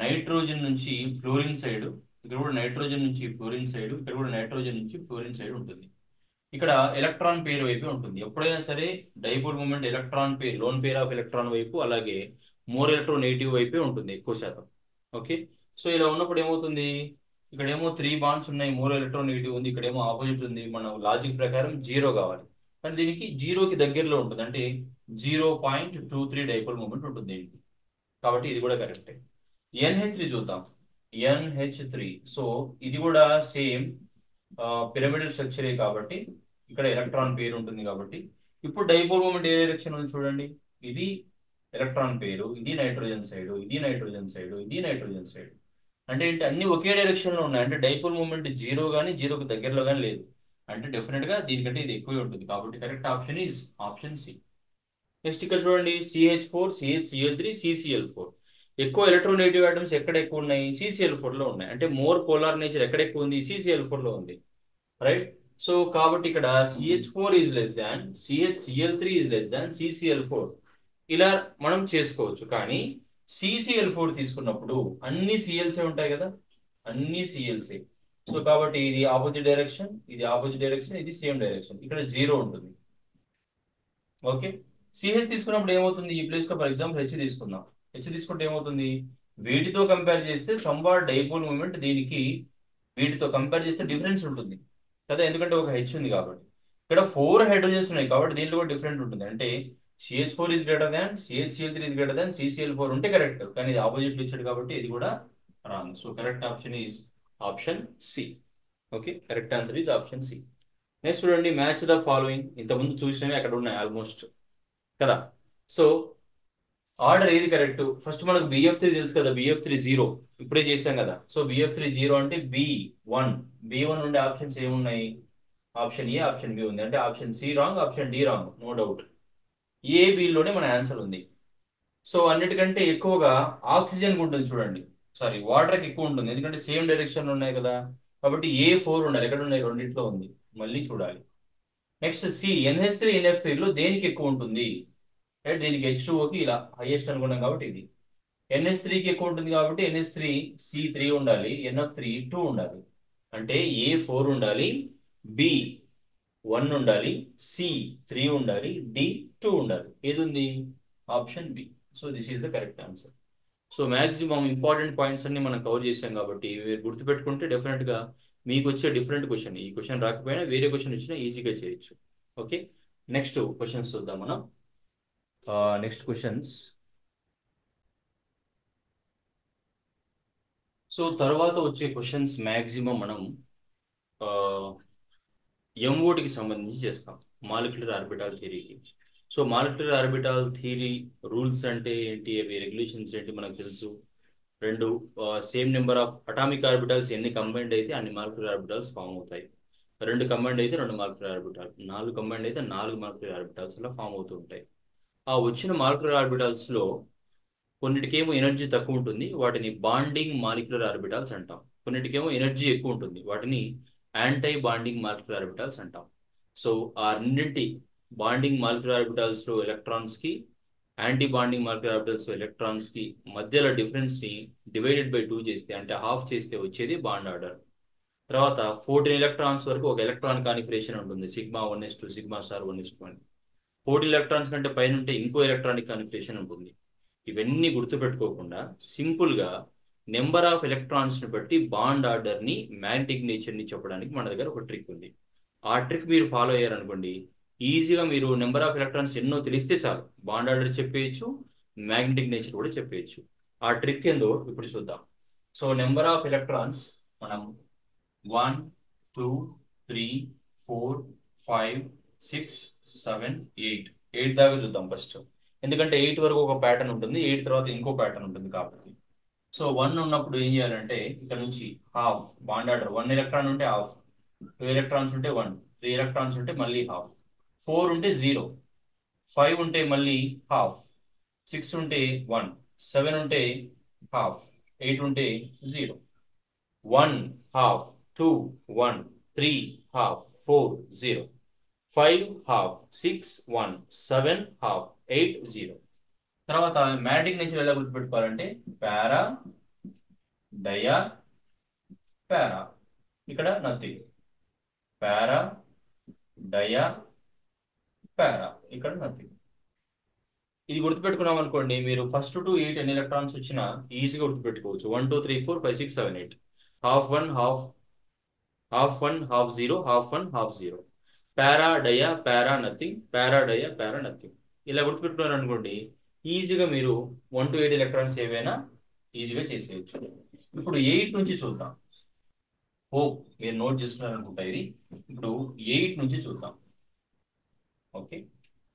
[SPEAKER 1] నైట్రోజన్ నుంచి ఫ్లోరిన్ సైడ్, ఇక్కడ కూడా నైట్రోజన్ నుంచి ఫ్లోరిన్ సైడ్, ఇక్కడ కూడా నైట్రోజన్ నుంచి ఫ్లోరిన్ సైడ్ ఉంటుంది. ఇక్కడ ఎలక్ట్రాన్ పేర్ వైపు ఉంటుంది. ఎప్పుడైనా సరే dipole moment electron pair, lone pair of electron వైపు, అలాగే మోర్ ఎలక్ట్రోనెగేటివ్ వైపే ఉంటుంది ఎక్కువ శాతం. ఓకే, సో ఇలా ఉన్నప్పుడు ఏమవుతుంది, ఇక్కడేమో 3 బాండ్స్ ఉన్నాయి, మోర్ ఎలక్ట్రోనెగేటివ్ ఉంది, ఇక్కడేమో ఆపోజిట్ ఉంది. మన లాజిక్ ప్రకారం జీరో కావాలి, కానీ దీనికి జీరోకి దగ్గరలో ఉంటుంది, అంటే 0.23 డైపోల్ మూమెంట్ ఉంటుంది దీనికి. కాబట్టి ఇది కూడా కరెక్టే. NH3 చూద్దాం. NH3, సో ఇది కూడా సేమ్ పిరమిడల్ స్ట్రక్చరే కాబట్టి ఇక్కడ ఎలక్ట్రాన్ పేరు ఉంటుంది కాబట్టి ఇప్పుడు డైపోల్ మూమెంట్ ఏ డైరెక్షన్ ఉంది చూడండి. ఇది ఎలక్ట్రాన్ పేరు, ఇది నైట్రోజన్ సైడ్, ఇది నైట్రోజన్ సైడ్, ఇది నైట్రోజన్ సైడ్. అంటే ఏంటి, అన్ని ఒకే డైరెక్షన్ లో ఉన్నాయి. అంటే డైపోల్ మూమెంట్ జీరో కానీ జీరోకి దగ్గరలో కానీ లేదు. అంటే డెఫినెట్ గా దీనికంటే ఇది ఎక్కువే ఉంటుంది. కాబట్టి correct option is option C. Next ఇక్కడ చూడండి, CH4, CHCl3, CCl4. ఎక్కువ ఎలక్ట్రోనెగేటివ్ ఐటమ్స్ ఎక్కడ ఎక్కువ ఉన్నాయి, CCl4 లో ఉన్నాయి. అంటే మోర్ పోలార్ నేచర్ ఎక్కడ ఎక్కువ ఉంది, CCl4 లో ఉంది, రైట్. సో కాబట్టి ఇక్కడ CH4 is less than, CHCl3 is less than CCl4. ఇలా మనం చేసుకోవచ్చు. కానీ CCl4 తీసుకున్నప్పుడు అన్ని సిఎల్సే ఉంటాయి కదా, అన్ని సిఎల్సే. సో కాబట్టి ఇది ఆపోజిట్ డైరెక్షన్, ఇది ఆపోజిట్ డైరెక్షన్, ఇది సేమ్ డైరెక్షన్, ఇక్కడ జీరో ఉంటుంది. ఓకే, సిహెచ్ తీసుకున్నప్పుడు ఏమవుతుంది, ఈ ప్లేస్ లో ఫర్ ఎగ్జాంపుల్ హెచ్ తీసుకుందాం. హెచ్ తీసుకుంటే ఏమవుతుంది, వీటితో కంపేర్ చేస్తే సంవాట్ డైపోల్ మూమెంట్ దీనికి వీటితో కంపేర్ చేస్తే డిఫరెన్స్ ఉంటుంది కదా, ఎందుకంటే ఒక హెచ్ ఉంది కాబట్టి. ఇక్కడ 4 హైడ్రోజన్స్ ఉన్నాయి కాబట్టి దీంట్లో కూడా డిఫరెంట్ ఉంటుంది. అంటే CH4 is greater than, CHCl3 is greater than CCl4 ఉంటే కరెక్ట్, కానీ ఇది ఆపోజిట్ ఇచ్చాడు కాబట్టి ఇది కూడా wrong. So correct option is option C. Okay, correct answer is option C. Next చూడండి, మ్యాచ్ ద ఫాలోయింగ్. ఇంతకుముందు చూసినవి అక్కడ ఉన్నాయి ఆల్మోస్ట్ కదా. సో ఆర్డర్ ఏది కరెక్ట్, ఫస్ట్ మనకు BF3 తెలుసు కదా, BF3 జీరో ఇప్పుడే చేసాం కదా. సో BF3 జీరో అంటే B1. B1 ఉండే ఆప్షన్స్ ఏమున్నాయి, ఆప్షన్ ఏ, ఆప్షన్ బి ఉంది. అంటే option C wrong, option D wrong, no doubt. A బిలోనే మన ఆన్సర్ ఉంది. సో అన్నిటికంటే ఎక్కువగా ఆక్సిజన్ ఉంటుంది చూడండి, సారీ వాటర్కి ఎక్కువ ఉంటుంది, ఎందుకంటే సేమ్ డైరెక్షన్ ఉన్నాయి కదా. కాబట్టి A4 ఉండాలి, ఎక్కడ ఉన్నాయి, రెండిట్లో ఉంది, మళ్ళీ చూడాలి. నెక్స్ట్ సి, NH3 NF3 లో దేనికి ఎక్కువ ఉంటుంది, రైట్. దీనికి H2Oకి ఇలా హైయెస్ట్ అనుకున్నాం కాబట్టి ఇది. NH3కి ఎక్కువ ఉంటుంది కాబట్టి NH3 C3 ఉండాలి, NF3 2 ఉండాలి. అంటే A4 ఉండాలి, B1 ఉండాలి, C3 ఉండాలి, D2 ఉండాలి. ఏది ఉంది, option B. So this is the correct answer. So maximum important points అన్ని మనం కవర్ చేసాం కాబట్టి మీరు గుర్తుపెట్టుకుంటే డెఫినెట్గా మీకు వచ్చే డిఫరెంట్ క్వశ్చన్, ఈ క్వశ్చన్ రాకపోయినా వేరే క్వశ్చన్ వచ్చినా ఈజీగా చేయొచ్చు. ఓకే, నెక్స్ట్ క్వశ్చన్స్ చూద్దాం మనం. Next questions. సో తర్వాత వచ్చే క్వశ్చన్స్ మ్యాక్సిమం మనం MOTకి సంబంధించి చేస్తాం, మాలిక్యులర్ ఆర్బిటాల్ థియరీకి. So molecular orbital theory rules అంటే ఏంటి, అవి రెగ్యులేషన్స్ ఏంటి మనకు తెలుసు. రెండు same number of atomic orbitals ఎన్ని కంబైండ్ అయితే అన్ని మాలిక్యులర్ ఆర్బిటాల్స్ ఫామ్ అవుతాయి. రెండు కంబైండ్ అయితే రెండు మాలిక్యులర్ ఆర్బిటాల్, నాలుగు కంబైండ్ అయితే నాలుగు మాలిక్యులర్ ఆర్బిటాల్స్ అలా ఫామ్ అవుతూ ఉంటాయి. ఆ వచ్చిన మాలిక్యులర్ ఆర్బిటాల్స్లో కొన్నిటికేమో ఎనర్జీ తక్కువ ఉంటుంది, వాటిని బాండింగ్ మాలిక్యులర్ ఆర్బిటాల్స్ అంటాం. కొన్నిటికేమో ఎనర్జీ ఎక్కువ ఉంటుంది, వాటిని యాంటై బాండింగ్ మాలిక్యులర్ ఆర్బిటాల్స్ అంటాం. సో ఆ రెండింటి బాండింగ్ మాలిక్యులర్ ఆర్బిటాల్స్లో ఎలక్ట్రాన్స్కి, యాంటీ బాండింగ్ మాలిక్యులర్ ఆర్బిటాల్స్లో ఎలక్ట్రాన్స్కి మధ్యలో డిఫరెన్స్ని డివైడెడ్ బై 2 చేస్తే, అంటే హాఫ్ చేస్తే వచ్చేది బాండ్ ఆర్డర్. తర్వాత 14 ఎలక్ట్రాన్స్ వరకు ఒక ఎలక్ట్రాన్ కాన్ఫిగరేషన్ ఉంటుంది, σ1s2, σ*1s2 అని. 14 ఎలక్ట్రాన్స్ కంటే పైన ఉంటే ఇంకో ఎలక్ట్రానిక్ కాన్ఫిగరేషన్ ఉంటుంది. ఇవన్నీ గుర్తుపెట్టుకోకుండా సింపుల్గా నెంబర్ ఆఫ్ ఎలక్ట్రాన్స్ని బట్టి బాండ్ ఆర్డర్ని, మ్యాగ్నెటిక్ నేచర్ని చెప్పడానికి మన దగ్గర ఒక ట్రిక్ ఉంది. ఆ ట్రిక్ మీరు ఫాలో అయ్యారనుకోండి, ఈజీగా మీరు నెంబర్ ఆఫ్ ఎలక్ట్రాన్స్ ఎన్నో తెలిస్తే చాలు బాండ్ ఆర్డర్ చెప్పేయచ్చు, మ్యాగ్నెటిక్ నేచర్ కూడా చెప్పేయచ్చు. ఆ ట్రిక్ ఏందో ఇప్పుడు చూద్దాం. సో నెంబర్ ఆఫ్ ఎలక్ట్రాన్స్ మనం 1, 2, 3, 4, 5, 6, 7, 8 దాకా చూద్దాం ఫస్ట్. ఎందుకంటే 8 వరకు ఒక ప్యాటర్న్ ఉంటుంది, 8 తర్వాత ఇంకో ప్యాటర్న్ ఉంటుంది కాబట్టి. సో 1 ఉన్నప్పుడు ఏం చేయాలంటే ఇక్కడ నుంచి హాఫ్ బాండ్ ఆర్డర్, 1 ఎలక్ట్రాన్ ఉంటే హాఫ్, 2 ఎలక్ట్రాన్స్ ఉంటే 1, 3 ఎలక్ట్రాన్స్ ఉంటే మళ్ళీ హాఫ్, 4 ఉంటే 0, 5 ఉంటే మళ్ళీ హాఫ్, 6 ఉంటే 1, 7 ఉంటే హాఫ్, 8 ఉంటే 0. 1 half, 2 1, 3 half, 4 0, 5 half, 6 1, 7 half, 8 0. తర్వాత మ్యాగ్నెటిక్ నేచర్ ఎలా గుర్తుపెట్టుకోవాలంటే పారా, డయా, పారా. ఇక్కడ నథింగ్, పారా, డయా, పారా, ఇక్కడ నథింగ్. ఇది గుర్తుపెట్టుకున్నాం అనుకోండి, మీరు ఫస్ట్ టు 8 ఎన్ని ఎలక్ట్రాన్స్ వచ్చినా ఈజీగా గుర్తుపెట్టుకోవచ్చు. 1 2 3 4 5 6 7 8. Half one half, half one half zero, half one half zero. Para dia para nothing, para dia para nothing. ఇలా గుర్తుపెట్టుకున్నారు అనుకోండి, ఈజీగా మీరు 1 to 8 ఎలక్ట్రాన్స్ ఏవైనా ఈజీగా చేసేయచ్చు. ఇప్పుడు 8 నుంచి చూద్దాం. హోప్ మీరు నోట్ చేసుకున్నారు అనుకుంటా ఇది. ఇప్పుడు 8 నుంచి చూద్దాం. ఓకే,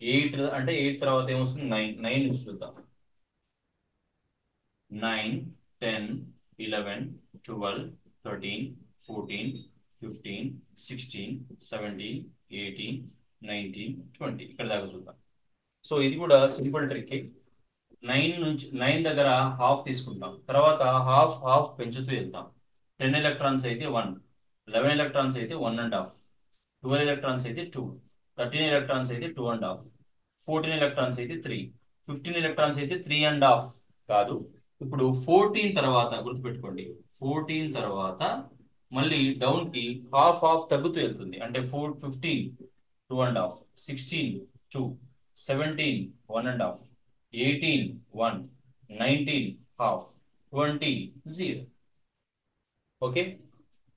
[SPEAKER 1] 8 అంటే 8 తర్వాత ఏమొస్తుంది? 9 నుంచి చూద్దాం. 9 10 11 12 13 14 15 16 17 18 19 20 ఇక్కడ దాకా చూద్దాం. సో ఇది కూడా సింపుల్ ట్రిక్. 9 నుంచి 9 దగ్గర హాఫ్ తీసుకుంటాం, తర్వాత హాఫ్ హాఫ్ పెంచుతూ వెళ్తాం. 10 ఎలక్ట్రాన్స్ అయితే 1, 11 ఎలక్ట్రాన్స్ అయితే 1.5, 12 ఎలక్ట్రాన్స్ అయితే 2, 13 ఎలక్ట్రాన్స్ అయితే 2.5, 14 ఎలక్ట్రాన్స్ అయితే 3, 15 ఎలక్ట్రాన్స్ అయితే 3.5 కాదు. ఇప్పుడు 14 తర్వాత గుర్తుపెట్టుకోండి, 14 తర్వాత మళ్ళీ డౌన్ కి హాఫ్ హాఫ్ తగ్గుతూ వెళ్తుంది. అంటే 15 2.5, 16 2, 17 1.5, 18 1, 19 half, 20 0. ఓకే,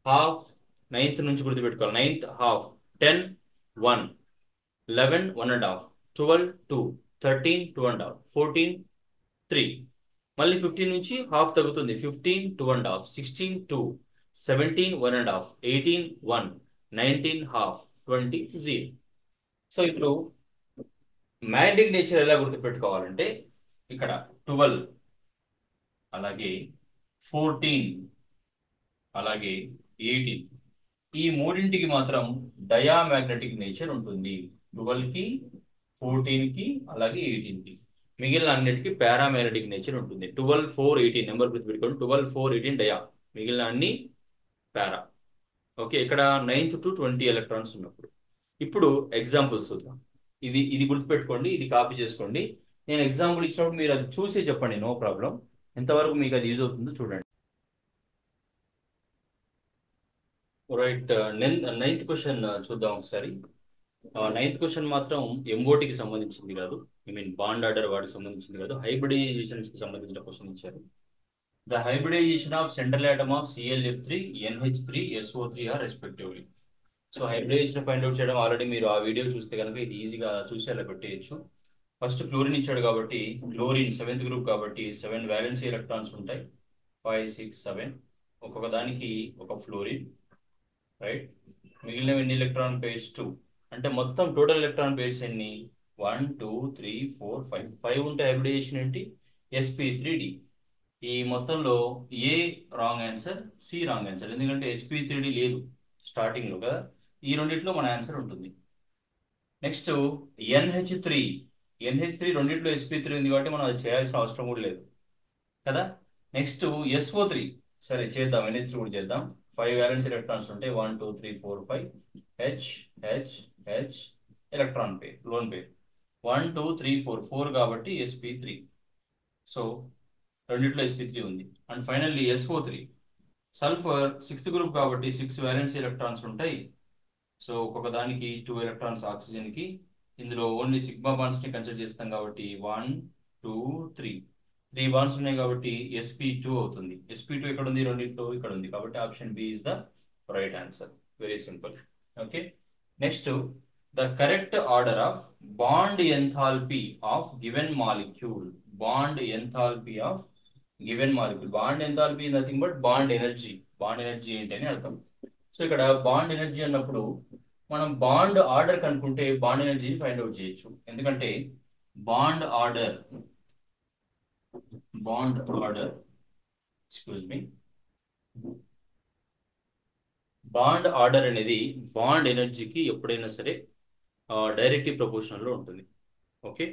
[SPEAKER 1] హాఫ్ నైన్త్ నుంచి గుర్తుపెట్టుకోవాలి. Ninth half 10 1, 11 1.5, 12 2, 13 2.5, 14 3. మళ్ళీ 15 నుంచి హాఫ్ తగ్గుతుంది. 15 2.5, 16 2, 17 1.5, 18 1, 19 half, 20 0. సో ఇప్పుడు మ్యాగ్నెటిక్ నేచర్ ఎలా గుర్తుపెట్టుకోవాలంటే, ఇక్కడ 12 అలాగే 14 అలాగే 18 ఈ మూడింటికి మాత్రం డయామాగ్నెటిక్ నేచర్ ఉంటుంది. 12 కి 14 కి అలాగే 18 కి. మిగిలిన అన్నిటికీ పారామాగ్నెటిక్ నేచర్ ఉంటుంది. 12 4 18 నెంబర్ గుర్తుపెట్టుకోండి. 12 4 18 డయా, మిగిలిన అన్ని పారా. ఓకే, ఇక్కడ 9th to 20 ఎలక్ట్రాన్స్ ఉన్నప్పుడు. ఇప్పుడు ఎగ్జాంపుల్స్ చూద్దాం. ఇది ఇది గుర్తుపెట్టుకోండి, ఇది కాపీ చేసుకోండి. నేను ఎగ్జాంపుల్ ఇచ్చినప్పుడు మీరు అది చూసి చెప్పండి, నో ప్రాబ్లం. ఎంతవరకు మీకు అది యూజ్ అవుతుందో చూడండి. రైట్, నైన్త్ క్వశ్చన్ చూద్దాం ఒకసారి. నైన్త్ క్వశ్చన్ మాత్రం ఎంఓటీకి సంబంధించింది కాదు, ఐ మీన్ బాండ్ ఆర్డర్ వాటికి సంబంధించింది కాదు, హైబ్రిడైజేషన్కి సంబంధించిన క్వశ్చన్ ఇచ్చారు. The hybridization of central atom of ClF3 NH3 SO3 are respectively. So hybridization find out చేయడం ఆల్రెడీ మీరు ఆ వీడియో చూస్తే కనుక ఇది ఈజీగా చూసి అలా పెట్టేయచ్చు. ఫస్ట్ క్లోరిన్ ఇచ్చాడు కాబట్టి, క్లోరిన్ 7th గ్రూప్ కాబట్టి 7 వ్యాలెన్సీ ఎలక్ట్రాన్స్ ఉంటాయి. 5 6 7, ఒక్కొక్క దానికి ఒక ఫ్లోరిన్. రైట్, మిగిలినవి ఎన్ని ఎలక్ట్రాన్ పేర్స్? 2. అంటే మొత్తం టోటల్ ఎలక్ట్రాన్ పేర్స్ ఎన్ని? 1 2 3 4 5. 5 ఉంటే హైబ్రిడైజేషన్ ఏంటి? sp3d. ఈ మొత్తంలో A wrong answer, C wrong answer. ఎందుకంటే sp3d లేదు స్టార్టింగ్ లో కదా, ఈ రెండిట్లో మన ఆన్సర్ ఉంటుంది. నెక్స్ట్ NH3, NH3 రెండిట్లో sp3 ఉంది కాబట్టి మనం అది చేయాల్సిన అవసరం కూడా లేదు కదా. నెక్స్ట్ SO3, సరే చేద్దాం, NH3 కూడా చేద్దాం. 5 వ్యాలెన్స్ ఎలక్ట్రాన్స్ ఉంటాయి. 1 2 3 4 5, H H H electron pair, lone పేర్. 1 2 3 4, 4 కాబట్టి sp3. సో రెండిట్లో sp3 ఉంది. And finally SO3, sulphur 6th group కాబట్టి 6 వ్యాలెన్స్ ఎలక్ట్రాన్స్ ఉంటాయి. సో ఒక్కొక్క దానికి 2 ఎలక్ట్రాన్స్ ఆక్సిజన్ కి. ఇందులో ఓన్లీ సిగ్మా బాండ్స్ ని కన్సిడర్ చేస్తాం కాబట్టి 1 2 3 బాండ్స్ ఉన్నాయి కాబట్టి sp2 అవుతుంది. sp2 ఎక్కడ ఉంది? రెండిట్లో ఇక్కడ ఉంది కాబట్టి option B is the right answer. Very simple. Okay, next the correct order of bond enthalpy of given molecule. Bond enthalpy of given molecule. Bond enthalpy nothing but bond energy. Bond energy ఏంటి అని అర్థం. సో ఇక్కడ బాండ్ ఎనర్జీ అన్నప్పుడు మనం బాండ్ ఆర్డర్ కనుక్కుంటే బాండ్ ఎనర్జీని ఫైండ్ అవుట్ చేయొచ్చు. ఎందుకంటే bond order, excuse me, bond order అనేది బాండ్ ఎనర్జీకి ఎప్పుడైనా సరే డైరెక్ట్లీ ప్రపోర్షనల్లో ఉంటుంది. Okay,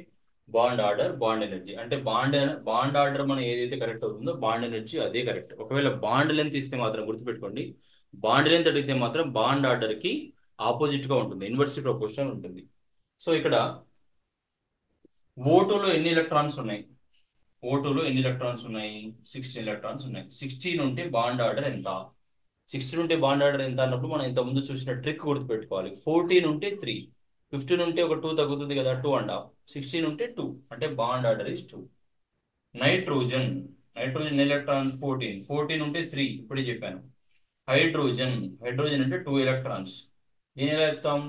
[SPEAKER 1] bond order bond energy అంటే బాండ్ ఆర్డర్ మనం ఏదైతే కరెక్ట్ అవుతుందో బాండ్ ఎనర్జీ అదే కరెక్ట్. ఒకవేళ బాండ్ లెంత్ ఇస్తే మాత్రం గుర్తుపెట్టుకోండి, బాండ్ లెంత్ అడిగితే మాత్రం బాండ్ ఆర్డర్ కి ఆపోజిట్ గా ఉంటుంది, ఇన్వర్స్లీ ప్రపోర్షనల్ ఉంటుంది. సో ఇక్కడ O2లో ఎన్ని ఎలక్ట్రాన్స్ ఉన్నాయి? O2లో ఎన్ని ఎలక్ట్రాన్స్ ఉన్నాయి? 16 ఎలక్ట్రాన్స్ ఉన్నాయి. 16 ఉంటే బాండ్ ఆర్డర్ ఎంత? 16 ఉంటే బాండ్ ఆర్డర్ ఎంత అన్నప్పుడు మనం ఇంత ముందు చూసిన ట్రిక్ గుర్తుపెట్టుకోవాలి. 14 ఉంటే 3, 15 ఉంటే ఒక 2 తగ్గుతుంది కదా, 2.5. 16 ఉంటే 2, అంటే bond order is 2. Nitrogen, nitrogen electrons 14, 14 ఉంటే 3, ఇప్పుడే చెప్పాను. హైడ్రోజన్, హైడ్రోజన్ అంటే 2 ఎలక్ట్రాన్స్. దీని ఎలా చెప్తాం?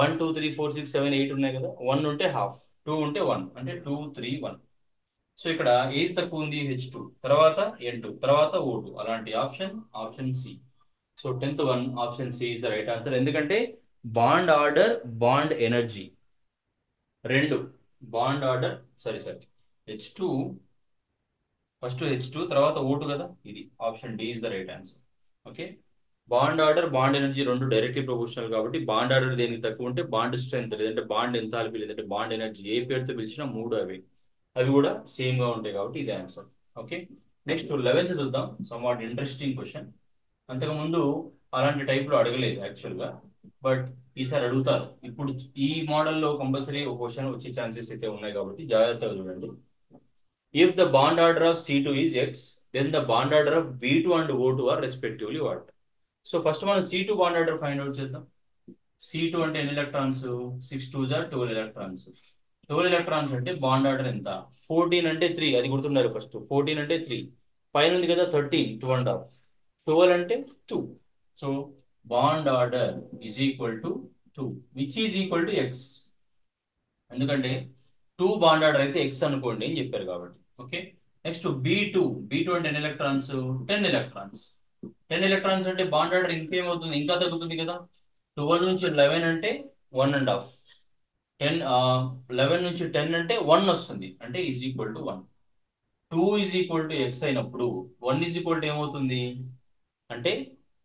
[SPEAKER 1] 1 2 3 4 6 7 8 ఉన్నాయి కదా, 1 ఉంటే హాఫ్, 2 ఉంటే 1, అంటే 2 3 1. సో ఇక్కడ ఏది తక్కువ ఉంది? H2, తర్వాత N2, తర్వాత O2. అలాంటి option option C. So 10th one option C is the right answer. ఎందుకంటే బాండ్ ఆర్డర్, బాండ్ ఎనర్జీ రెండు, bond order sorry H2, first H2 తర్వాత O2 కదా, ఇది option D is the right answer. Okay, bond order, bond energy రెండు డైరెక్ట్లీ ప్రొపోర్షనల్ కాబట్టి బాండ్ ఆర్డర్ దేనికి తక్కువ ఉంటే బాండ్ స్ట్రెంత్, లేదంటే బాండ్ ఎంథాల్పీ, లేదంటే బాండ్ ఎనర్జీ, ఏ పేరుతో పిలిచినా మూడు అవి కూడా సేమ్ గా ఉంటాయి కాబట్టి ఇది ఆన్సర్. ఓకే, నెక్స్ట్ 11th చూద్దాం. Some what interesting question. అంతకుముందు అలాంటి టైప్ లో అడగలేదు యాక్చువల్ గా, బట్ ఈసారి అడుగుతారు. ఇప్పుడు ఈ మోడల్లో కంపల్సరీ ఒక క్వశ్చన్ వచ్చే ఛాన్సెస్ అయితే ఉన్నాయి కాబట్టి జాగ్రత్తగా చూడండి. If the bond order of C2 is X, then the bond order of B2 and O2 are respectively what? So first మనం C2 bond order find out చేద్దాం. C2 అంటే ఎన్ని electrons? 6 2s are 12 electrons. 12 electrons అంటే బాండ్ ఆర్డర్ ఎంత? 14 అంటే 3, అది గుర్తుండాలి ఫస్ట్. 14 అంటే 3, పైన ఉంది కదా 13, 2.5. 12 అంటే 2. So bond order is equal to 2, which is equal to X. ఎందుకంటే 2 బాండ్ ఆర్డర్ అయితే ఎక్స్ అనుకోండి అని చెప్పారు కాబట్టి. ఓకే, నెక్స్ట్ B2, B2 అంటే ఎన్ని ఎలక్ట్రాన్స్? 10 ఎలక్ట్రాన్స్. 10 ఎలక్ట్రాన్స్ అంటే బాండ్ ఆర్డర్ ఇంకేమవుతుంది? ఇంకా తగ్గుతుంది కదా. 12 నుంచి 11 అంటే 1.5. 10 11 నుంచి 10 అంటే 1 వస్తుంది, అంటే is equal to 1. 2 is equal to X అయినప్పుడు 1 ఈజ్ ఈక్వల్ టు ఏమవుతుంది అంటే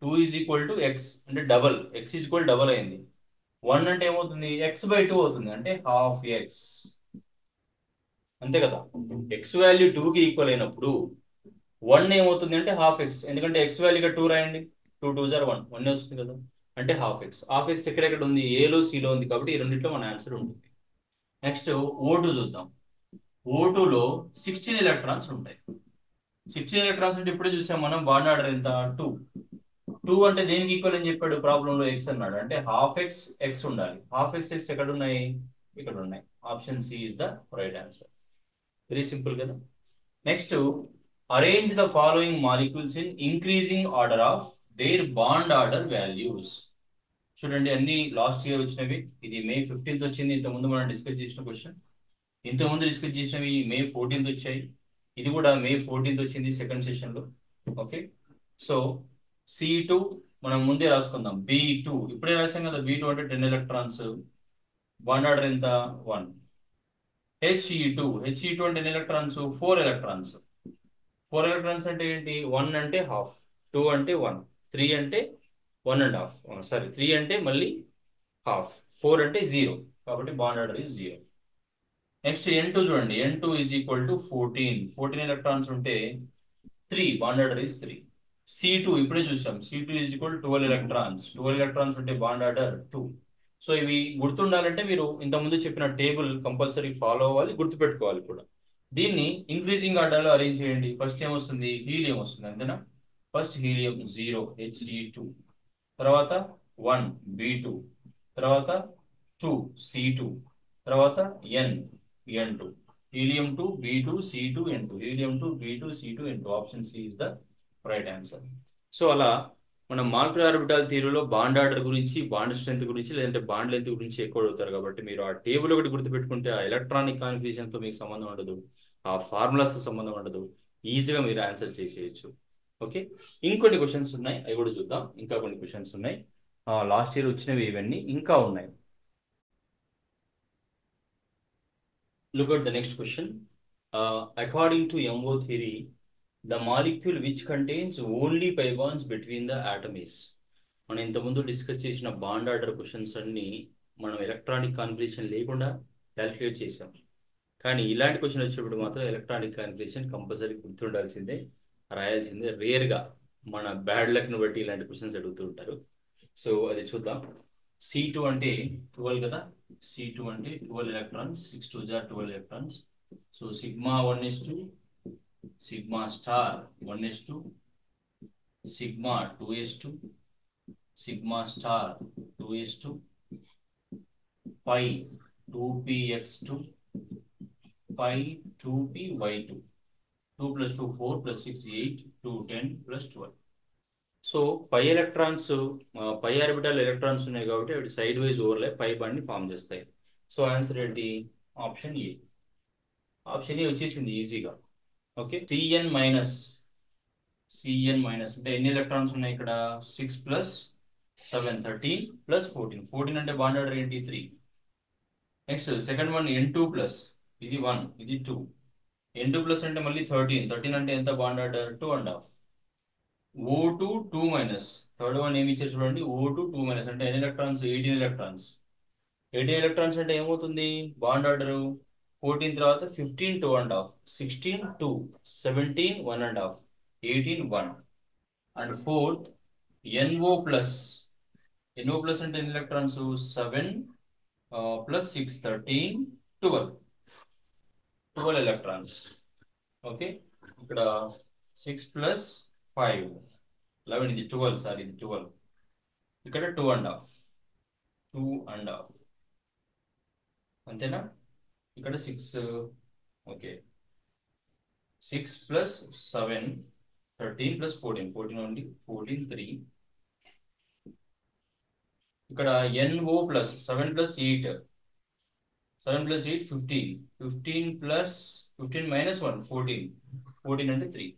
[SPEAKER 1] 2 ఈజ్ ఈక్వల్ టు ఎక్స్, అంటే double, X is equal double అయింది. 1 అంటే ఏమవుతుంది? x/2 అవుతుంది, అంటే హాఫ్ ఎక్స్. అంతే కదా. ఎక్స్ వాల్యూ 2కి ఈక్వల్ అయినప్పుడు 1 ఏమవుతుంది అంటే హాఫ్ ఎక్స్. ఎందుకంటే ఎక్స్ వాల్యూగా 2 రాయండి, 2 2s are 1, 1 వస్తుంది కదా, అంటే హాఫ్ ఎక్స్. హాఫ్ ఎక్స్ ఎక్కడెక్కడ ఉంది? ఏలో సిలో ఉంది కాబట్టి ఈ రెండిట్లో మన ఆన్సర్ ఉంటుంది. నెక్స్ట్ O2 చూద్దాం. O2లో 16 ఎలక్ట్రాన్స్ ఉంటాయి. 16 ఎలక్ట్రాన్స్ అంటే ఇప్పుడే చూసాం మనం, బాండ్ ఆర్డర్ ఎంత? 2. 2 అంటే దేనికి ఈక్వల్ అని చెప్పాడు ప్రాబ్లంలో? ఎక్స్ అన్నాడు, అంటే హాఫ్ ఎక్స్ ఎక్స్ ఉండాలి. హాఫ్ ఎక్స్ ఎక్స్ ఎక్కడ ఉన్నాయి? ఇక్కడ ఉన్నాయి. Option C is the right answer. Very simple కదా. Next, arrange the following molecules in increasing order of their bond order values. చూడండి, అన్ని లాస్ట్ ఇయర్ వచ్చినవి. ఇది May 15th వచ్చింది. ఇంతకుముందు మనం డిస్కస్ చేసిన క్వశ్చన్. ఇంతకుముందు డిస్కస్ చేసినవి May 14th వచ్చాయి. ఇది కూడా May 14th వచ్చింది సెకండ్ సెషన్ లో. ఓకే, సో C2 మనం ముందే రాసుకుందాం. B2 ఇప్పుడే రాసాం కదా, B2 అంటే 10 ఎలక్ట్రాన్స్. బాండ్ ఆర్డర్ ఎంత? 1. He2 అంటే ఎన్ని ఎలక్ట్రాన్స్? 4 ఎలక్ట్రాన్స్. 4 ఎలక్ట్రాన్స్ అంటే ఏంటి? 1 అంటే హాఫ్, 2 అంటే 1, 3 అంటే 1.5, సారీ 3 అంటే మళ్ళీ హాఫ్, 4 అంటే 0, కాబట్టి bond order is 0. Next N2 చూడండి. N2 is equal to 14 electrons ఉంటే 3, బాండ్ ఆర్డర్ ఇస్ 3. C2 ఇప్పుడే చూసాం. C2 is equal 12 electrons. 12 electrons ఉంటే బాండ్ ఆర్డర్ 2. సో ఇవి గుర్తుండాలంటే మీరు ఇంతకుముందు చెప్పిన టేబుల్ కంపల్సరీ ఫాలో అవ్వాలి, గుర్తుపెట్టుకోవాలి కూడా. దీన్ని ఇంక్రీజింగ్ ఆర్డర్లో అరేంజ్ చేయండి. ఫస్ట్ ఏమొస్తుంది? హీలియం వస్తుంది, అంతేనా. ఫస్ట్ హీలియం 0 He2, తర్వాత 1 B2, తర్వాత 2 C2, తర్వాత N2. Helium 2 B2 C2 N2, helium 2 B2 C2 N2. Option C is the right answer. So అలా మనం మాలిక్యులర్ ఆర్బిటాల్ థియరీలో బాండ్ ఆర్డర్ గురించి, బాండ్ స్ట్రెంత్ గురించి, లేదంటే బాండ్ లెంత్ గురించి ఎక్కువ అడుగుతారు కాబట్టి మీరు ఆ టేబుల్ ఒకటి గుర్తుపెట్టుకుంటే ఆ ఎలక్ట్రానిక్ కాన్ఫిగరేషన్తో మీకు సంబంధం ఉండదు, ఆ ఫార్ములాస్తో సంబంధం ఉండదు, ఈజీగా మీరు ఆన్సర్ చేసేయచ్చు. ఓకే, ఇంకొన్ని క్వశ్చన్స్ ఉన్నాయి, అవి కూడా చూద్దాం. ఇంకా కొన్ని క్వశ్చన్స్ ఉన్నాయి, లాస్ట్ ఇయర్ వచ్చినవి ఇవన్నీ ఇంకా ఉన్నాయి. Look at the next question. According to MO theory, the molecule which contains only pi bonds between the atom is. మనం ఇంతకుముందు డిస్కస్ చేసిన బాండ్ ఆర్డర్ క్వశ్చన్స్ అన్ని మనం ఎలక్ట్రానిక్ కాన్ఫిగరేషన్ లేకుండా క్యాలిక్యులేట్ చేసాం. కానీ ఇలాంటి క్వశ్చన్ వచ్చినప్పుడు మాత్రం ఎలక్ట్రానిక్ కాన్ఫిగరేషన్ కంపల్సరీ గుర్తుండాల్సిందే, రాయాల్సిందే. రేర్గా మన బ్యాడ్ లక్ను బట్టి ఇలాంటి క్వశ్చన్స్ అడుగుతూ ఉంటారు. సో అది చూద్దాం. C2 అంటే 12 కదా. C2 అంటే 12 electrons. 6 2s are 12 electrons. So sigma 1:2, sigma star 1:2, sigma 2:2, sigma star 2:2, pi 2px2 pi 2py2. 2 plus 2 4 plus 6 8 2 10 plus 12. So pi electrons pi orbital electrons ఉన్నాయి కాబట్టి అవి సైడ్ వైజ్ ఓవర్లై పై బాండ్ని ఫామ్ చేస్తాయి. సో ఆన్సర్ ఏంటి? Option A. ఆప్షన్ ఏ వచ్చేసింది ఈజీగా. ఓకే, సిఎన్ మైనస్ అంటే ఎన్ని ఎలక్ట్రాన్స్ ఉన్నాయి ఇక్కడ? 6 ప్లస్ 7 13 ప్లస్ 14. 14 అంటే బాండ్ ఆర్డర్ ఏంటి? 3. Next second one N2 plus, ఇది 1 ఇది 2. N2 ప్లస్ అంటే మళ్ళీ 13. 13 అంటే ఎంత bond order? 2.5. O2 2 minus, third one ఏమి ఇచ్చారు చూడండి, O2 2 మైనస్ అంటే ఎన్ని ఎలక్ట్రాన్స్? 18 ఎలక్ట్రాన్స్. 18 ఎలక్ట్రాన్స్ అంటే ఏమవుతుంది బాండ్ ఆర్డర్? 14 తర్వాత 15 2.5, 16 2, 17 1.5, 18 1. And fourth NO plus. NO plus అంటే ఎన్ని ఎలక్ట్రాన్స్? 7 plus 6 13 12 electrons. ఓకే, ఇక్కడ 6 ప్లస్ 5 11, ఇది 12, సారీ ఇది 12. ఇక్కడ 2.5 అంతేనా? ఇక్కడ 6. ఓకే, 6 ప్లస్ 7 13 ప్లస్ 14 14 ఉంది, 14 3. ఇక్కడ NO plus 7 plus 8 7 plus 8 15 15 plus 15 minus 1 14 14 అంటే 3.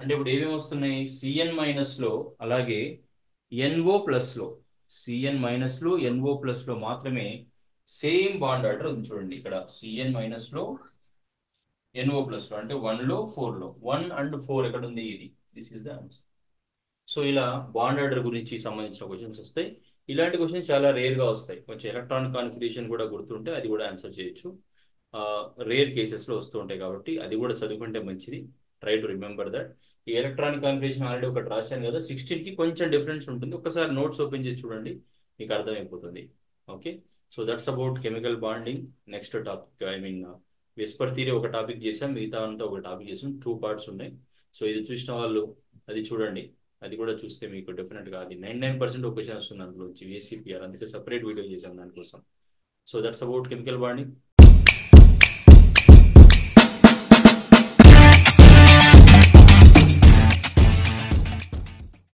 [SPEAKER 1] అంటే ఇప్పుడు ఏమేమి వస్తున్నాయి? సిఎన్ మైనస్లో అలాగే ఎన్ఓ ప్లస్లో, సిఎన్ మైనస్లో ఎన్ఓ ప్లస్లో మాత్రమే సేమ్ బాండ్ ఆర్డర్ ఉంది చూడండి. ఇక్కడ సిఎన్ మైనస్లో ఎన్ఓ ప్లస్లో అంటే 1లో 4లో 1 అండ్ 4 ఎక్కడ ఉంది? ఇది. This is the answer. So ఇలా బాండ్ ఆర్డర్ గురించి సంబంధించిన క్వశ్చన్స్ వస్తాయి. ఇలాంటి క్వశ్చన్స్ చాలా రేర్గా వస్తాయి. కొంచెం ఎలక్ట్రానిక్ కాన్ఫిగరేషన్ కూడా గుర్తుంటే అది కూడా ఆన్సర్ చేయొచ్చు. రేర్ కేసెస్లో వస్తూ ఉంటాయి కాబట్టి అది కూడా చదువుకుంటే మంచిది. Try to remember that. ఈ ఎలక్ట్రానిక్ కాన్ఫిగరేషన్ ఆల్రెడీ ఒకటి రాశాను కదా, 16కి కొంచెం డిఫరెన్స్ ఉంటుంది. ఒకసారి నోట్స్ ఓపెన్ చేసి చూడండి, మీకు అర్థమైపోతుంది. Okay, so that's about chemical bonding. Next topic, I mean Whisper theory ఒక టాపిక్ చేసాం, మిగతా అంతా ఒక టాపిక్ చేసాం. 2 పార్ట్స్ ఉన్నాయి. సో ఇది చూసిన వాళ్ళు అది చూడండి. అది కూడా చూస్తే మీకు డెఫినెట్గా అది 99% ఒక క్వశ్చన్ వస్తుంది అందులోంచి, VSCPR. అందుకే సపరేట్ వీడియో చేసాం దానికోసం. So that's about chemical bonding.